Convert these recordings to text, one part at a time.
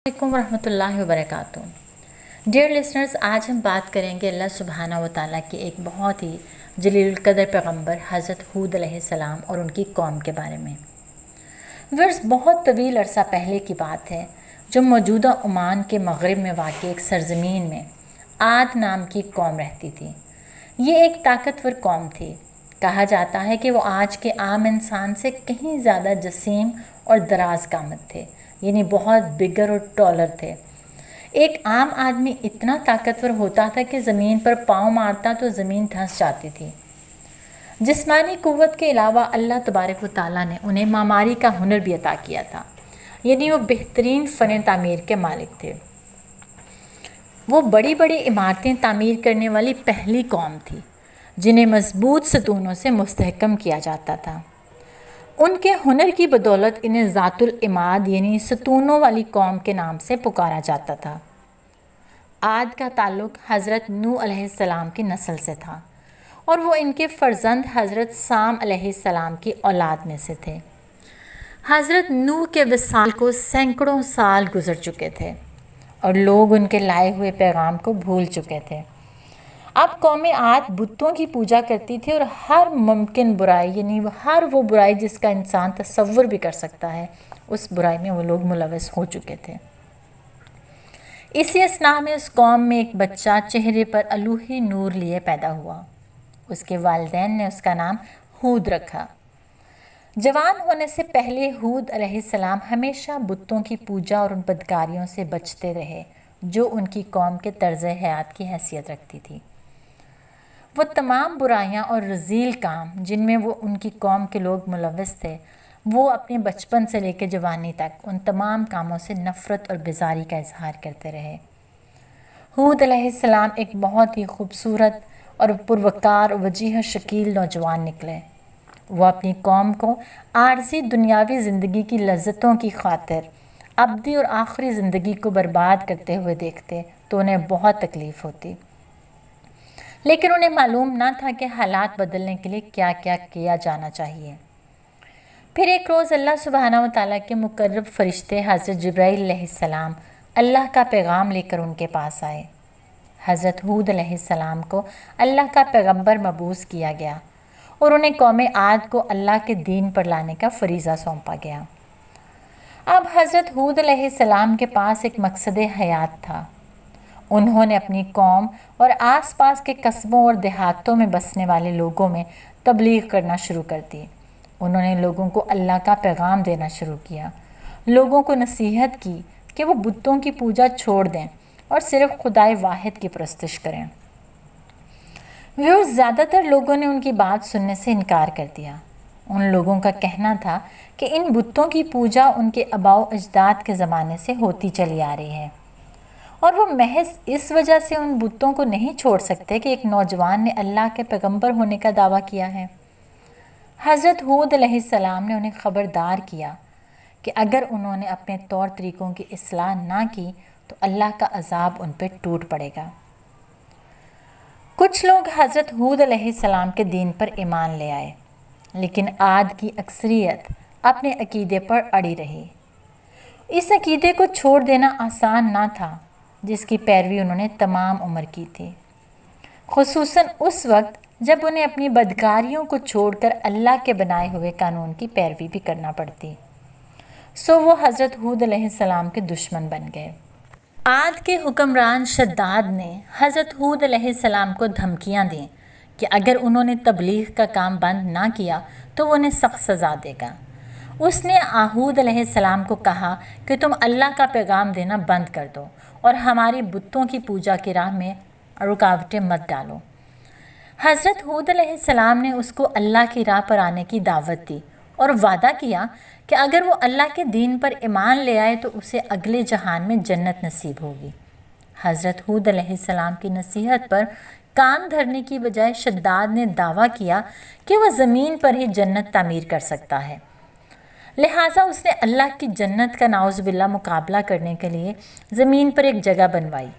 अलैकुम वरहमतुल्लाहि वबरकातुहू। Dear listeners, आज हम बात करेंगे अल्लाह सुब्हानहू व तआला के एक बहुत ही जलील कदर पैगम्बर हज़रत हूद अलैहिस्सलाम और उनकी कौम के बारे में। वर्ष बहुत तवील अरसा पहले की बात है, जो मौजूदा ओमान के मगरिब में वाक़ एक सरज़मीन में आद नाम की कौम रहती थी। ये एक ताकतवर कौम थी। कहा जाता है कि वो आज के आम इंसान से कहीं ज़्यादा जसीम और दराज कामत थे, यानी बहुत बिगर और टॉलर थे। एक आम आदमी इतना ताकतवर होता था कि ज़मीन पर पाँव मारता तो ज़मीन धंस जाती थी। जिस्मानी क़ुव्वत के अलावा अल्लाह तबारक व तआला ने उन्हें मामारी का हुनर भी अता किया था, यानी वो बेहतरीन फ़न तामीर के मालिक थे। वो बड़ी बड़ी इमारतें तामीर करने वाली पहली कौम थी, जिन्हें मजबूत सतूनों से मुस्तहकम किया जाता था। उनके हुनर की बदौलत इन्हें ज़ातुल इमाद यानी सतूनों वाली कौम के नाम से पुकारा जाता था। आद का ताल्लुक़ हज़रत नूह अलैहिस्सलाम की नस्ल से था और वो इनके फ़र्जंद हज़रत साम अलैहिस्सलाम की औलाद में से थे। हज़रत नूह के विसाल को सैकड़ों साल गुज़र चुके थे और लोग उनके लाए हुए पैगाम को भूल चुके थे। अब कौम आद बुतों की पूजा करती थी और हर मुमकिन बुराई, यानी हर वो बुराई जिसका इंसान तसव्वुर भी कर सकता है, उस बुराई में वो लोग मुलव्वस हो चुके थे। इसी असना में उस कौम में एक बच्चा चेहरे पर अलूही नूर लिए पैदा हुआ। उसके वालिदैन ने उसका नाम हूद रखा। जवान होने से पहले हूद अलैहिस्सलाम हमेशा बुतों की पूजा और उन बदकारियों से बचते रहे जो उनकी कौम के तर्ज़ हयात की हैसियत रखती थी। वो तमाम बुराइयां और रज़ील काम जिनमें वो उनकी कौम के लोग मुलव्वस थे, वो अपने बचपन से लेकर जवानी तक उन तमाम कामों से नफ़रत और बेज़ारी का इजहार करते रहे। हूद अलैहिस्सलाम एक बहुत ही खूबसूरत और पुरवकार वजीह शकील नौजवान निकले। वो अपनी कौम को आर्ज़ी दुनियावी ज़िंदगी की लज्जतों की खातिर अब्दी और आखिरी ज़िंदगी को बर्बाद करते हुए देखते तो उन्हें बहुत तकलीफ़ होती, लेकिन उन्हें मालूम ना था कि हालात बदलने के लिए क्या क्या किया जाना चाहिए। फिर एक रोज़ अल्लाह सुब्हानहू व तआला के मुकर्रब फ़रिश्ते हज़रत जिब्राईल अलैहिस्सलाम अल्लाह का पैगाम लेकर उनके पास आए। हज़रत हूद अलैहिस्सलाम को अल्लाह का पैगम्बर मबूस किया गया और उन्हें कौम आद को अल्लाह के दीन पर लाने का फ़रीज़ा सौंपा गया। अब हज़रत हूद अलैहिस्सलाम के पास एक मकसद हयात था। उन्होंने अपनी कौम और आसपास के कस्बों और देहातों में बसने वाले लोगों में तबलीग करना शुरू कर दी। उन्होंने लोगों को अल्लाह का पैगाम देना शुरू किया, लोगों को नसीहत की कि वो बुतों की पूजा छोड़ दें और सिर्फ खुदाए वाहिद की परस्तिश करें। ज़्यादातर लोगों ने उनकी बात सुनने से इनकार कर दिया। उन लोगों का कहना था कि इन बुतों की पूजा उनके आबाओ अजदाद के ज़माने से होती चली आ रही है और वो महज इस वजह से उन बुतों को नहीं छोड़ सकते कि एक नौजवान ने अल्लाह के पैगंबर होने का दावा किया है। हज़रत हूद अलैहिस्सलाम ने उन्हें ख़बरदार किया कि अगर उन्होंने अपने तौर तरीक़ों की इस्लाह ना की तो अल्लाह का अज़ाब उन पर टूट पड़ेगा। कुछ लोग हज़रत हूद अलैहिस्सलाम के दीन पर ईमान ले आए, लेकिन आद की अक्सरियत अपने अकीदे पर अड़ी रही। इस अकीदे को छोड़ देना आसान ना था जिसकी पैरवी उन्होंने तमाम उम्र की थी, खुसूसन उस वक्त जब उन्हें अपनी बदकारियों को छोड़कर अल्लाह के बनाए हुए कानून की पैरवी भी करना पड़ती। सो वो हज़रत हूद अलैहिस्सलाम के दुश्मन बन गए। आद के हुक्मरान शद्दाद ने हज़रत हूद अलैहिस्सलाम को धमकियाँ दी कि अगर उन्होंने तबलीग का काम बंद ना किया तो वो उन्हें सख्त सज़ा देगा। उसने हूद अलैहिस्सलाम को कहा कि तुम अल्लाह का पैगाम देना बंद कर दो और हमारी बुतों की पूजा की राह में रुकावटें मत डालो। हज़रत हूद अलैहिस्सलाम ने उसको अल्लाह की राह पर आने की दावत दी और वादा किया कि अगर वो अल्लाह के दीन पर ईमान ले आए तो उसे अगले जहान में जन्नत नसीब होगी। हज़रत हूद अलैहिस्सलाम की नसीहत पर कान धरने की बजाय शद्दाद ने दावा किया कि वह ज़मीन पर ही जन्नत तामीर कर सकता है। लिहाजा उसने अल्लाह की जन्नत का नाउज़ बिल्ला मुकाबला करने के लिए ज़मीन पर एक जगह बनवाई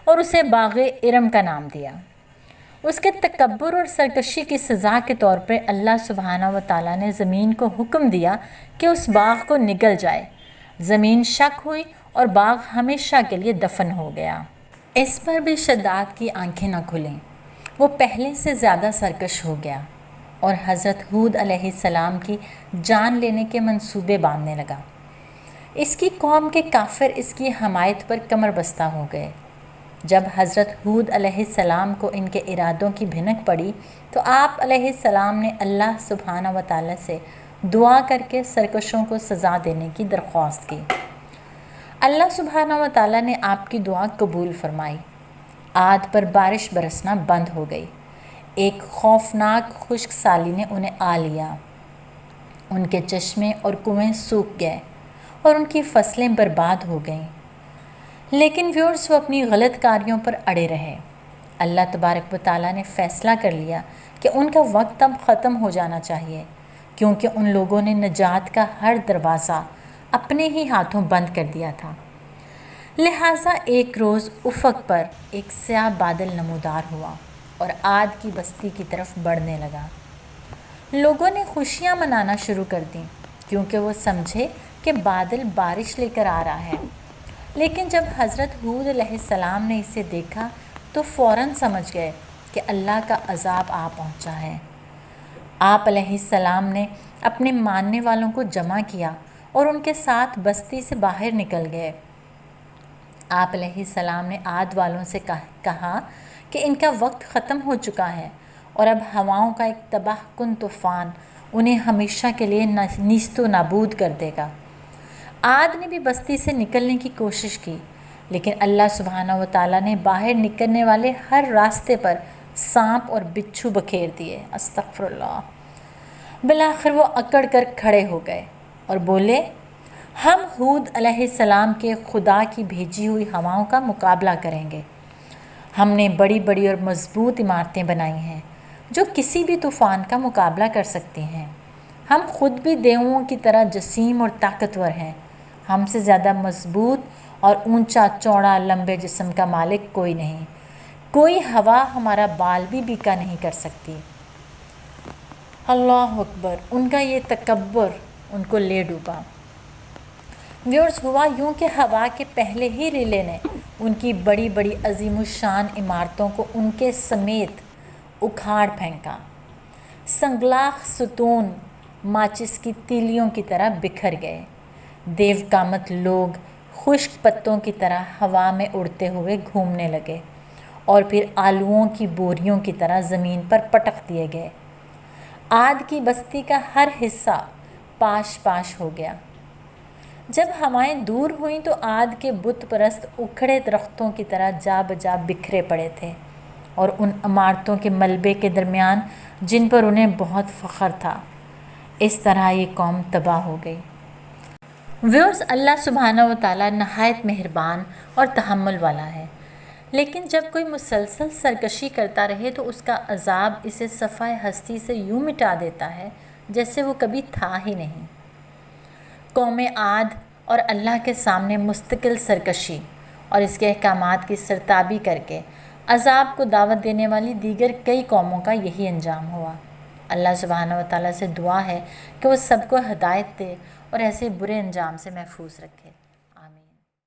और उसे बाग़े इरम का नाम दिया। उसके तकब्बुर और सरकशी की सज़ा के तौर पर अल्लाह सुब्हानहू व तआला ने ज़मीन को हुक्म दिया कि उस बाग़ को निगल जाए। ज़मीन शक हुई اور باغ ہمیشہ کے لیے دفن ہو گیا۔ اس پر بھی شداد کی آنکھیں نہ کھلیں، وہ پہلے سے زیادہ سرکش ہو گیا اور حضرت ہود علیہ السلام کی جان لینے کے منصوبے باندھنے لگا۔ اس کی قوم کے کافر اس کی حمایت پر کمر بستہ ہو گئے۔ جب حضرت ہود علیہ السلام کو ان کے ارادوں کی بھنک پڑی تو آپ علیہ السلام نے اللہ سبحانہ و تعالیٰ سے دعا کر کے سرکشوں کو سزا دینے کی درخواست کی۔ اللہ سبحانہ و تعالیٰ نے آپ کی دعا قبول فرمائی۔ عاد پر بارش برسنا بند ہو گئی۔ ایک خوفناک خشک سالی نے انہیں آ لیا۔ ان کے چشمے اور کنویں سوکھ گئے اور ان کی فصلیں برباد ہو گئیں۔ لیکن وہ اپنی غلط کاریوں پر اڑے رہے۔ اللہ تبارک و تعالیٰ نے فیصلہ کر لیا کہ ان کا وقت اب ختم ہو جانا چاہیے، کیونکہ ان لوگوں نے نجات کا ہر دروازہ اپنے ہی ہاتھوں بند کر دیا تھا۔ لہٰذا ایک روز افق پر ایک سیاہ بادل نمودار ہوا اور عاد کی بستی کی طرف بڑھنے لگا۔ لوگوں نے خوشیاں منانا شروع کر دیں کیونکہ وہ سمجھے کہ بادل بارش لے کر آ رہا ہے۔ لیکن جب حضرت ہود علیہ السلام نے اسے دیکھا تو فوراً سمجھ گئے کہ اللہ کا عذاب آ پہنچا ہے۔ آپ علیہ السلام نے اپنے ماننے والوں کو جمع کیا اور ان کے ساتھ بستی سے باہر نکل گئے۔ آپ علیہ السلام نے عاد والوں سے کہا کہ ان کا وقت ختم ہو چکا ہے اور اب ہواؤں کا ایک تباہ کن طوفان انہیں ہمیشہ کے لیے نیست و نابود کر دے گا۔ عاد نے بھی بستی سے نکلنے کی کوشش کی، لیکن اللہ سبحانہ و تعالیٰ نے باہر نکلنے والے ہر راستے پر سانپ اور بچھو بکھیر دیے۔ استغفر اللہ۔ بالآخر وہ اکڑ کر کھڑے ہو گئے اور بولے، ہم ہود علیہ السلام کے خدا کی بھیجی ہوئی ہواؤں کا مقابلہ کریں گے۔ ہم نے بڑی بڑی اور مضبوط عمارتیں بنائی ہیں جو کسی بھی طوفان کا مقابلہ کر سکتی ہیں۔ ہم خود بھی دیوؤں کی طرح جسیم اور طاقتور ہیں۔ ہم سے زیادہ مضبوط اور اونچا چوڑا لمبے جسم کا مالک کوئی نہیں۔ کوئی ہوا ہمارا بال بھی بیکا نہیں کر سکتی۔ اللہ اکبر! ان کا یہ تکبر ان کو لے ڈوبا۔ ہوا یوں کہ ہوا کے پہلے ہی ریلے نے ان کی بڑی بڑی عظیم الشان عمارتوں کو ان کے سمیت اکھاڑ پھینکا۔ سنگلاخ ستون ماچس کی تیلیوں کی طرح بکھر گئے۔ دیو کامت لوگ خشک پتوں کی طرح ہوا میں اڑتے ہوئے گھومنے لگے اور پھر آلوؤں کی بوریوں کی طرح زمین پر پٹک دیے گئے۔ عاد کی بستی کا ہر حصہ پاش پاش ہو گیا۔ جب ہوائیں دور ہوئیں تو عاد کے بت پرست اکھڑے درختوں کی طرح جا بجا بکھرے پڑے تھے اور ان عمارتوں کے ملبے کے درمیان جن پر انہیں بہت فخر تھا۔ اس طرح یہ قوم تباہ ہو گئی۔ اللہ سبحانہ و تعالیٰ نہایت مہربان اور تحمل والا ہے، لیکن جب کوئی مسلسل سرکشی کرتا رہے تو اس کا عذاب اسے صفحہ ہستی سے یوں مٹا دیتا ہے جیسے وہ کبھی تھا ہی نہیں۔ قوم عاد اور اللہ کے سامنے مستقل سرکشی اور اس کے احکامات کی سرتابی کر کے عذاب کو دعوت دینے والی دیگر کئی قوموں کا یہی انجام ہوا۔ اللہ سبحانہ و تعالیٰ سے دعا ہے کہ وہ سب کو ہدایت دے اور ایسے برے انجام سے محفوظ رکھے۔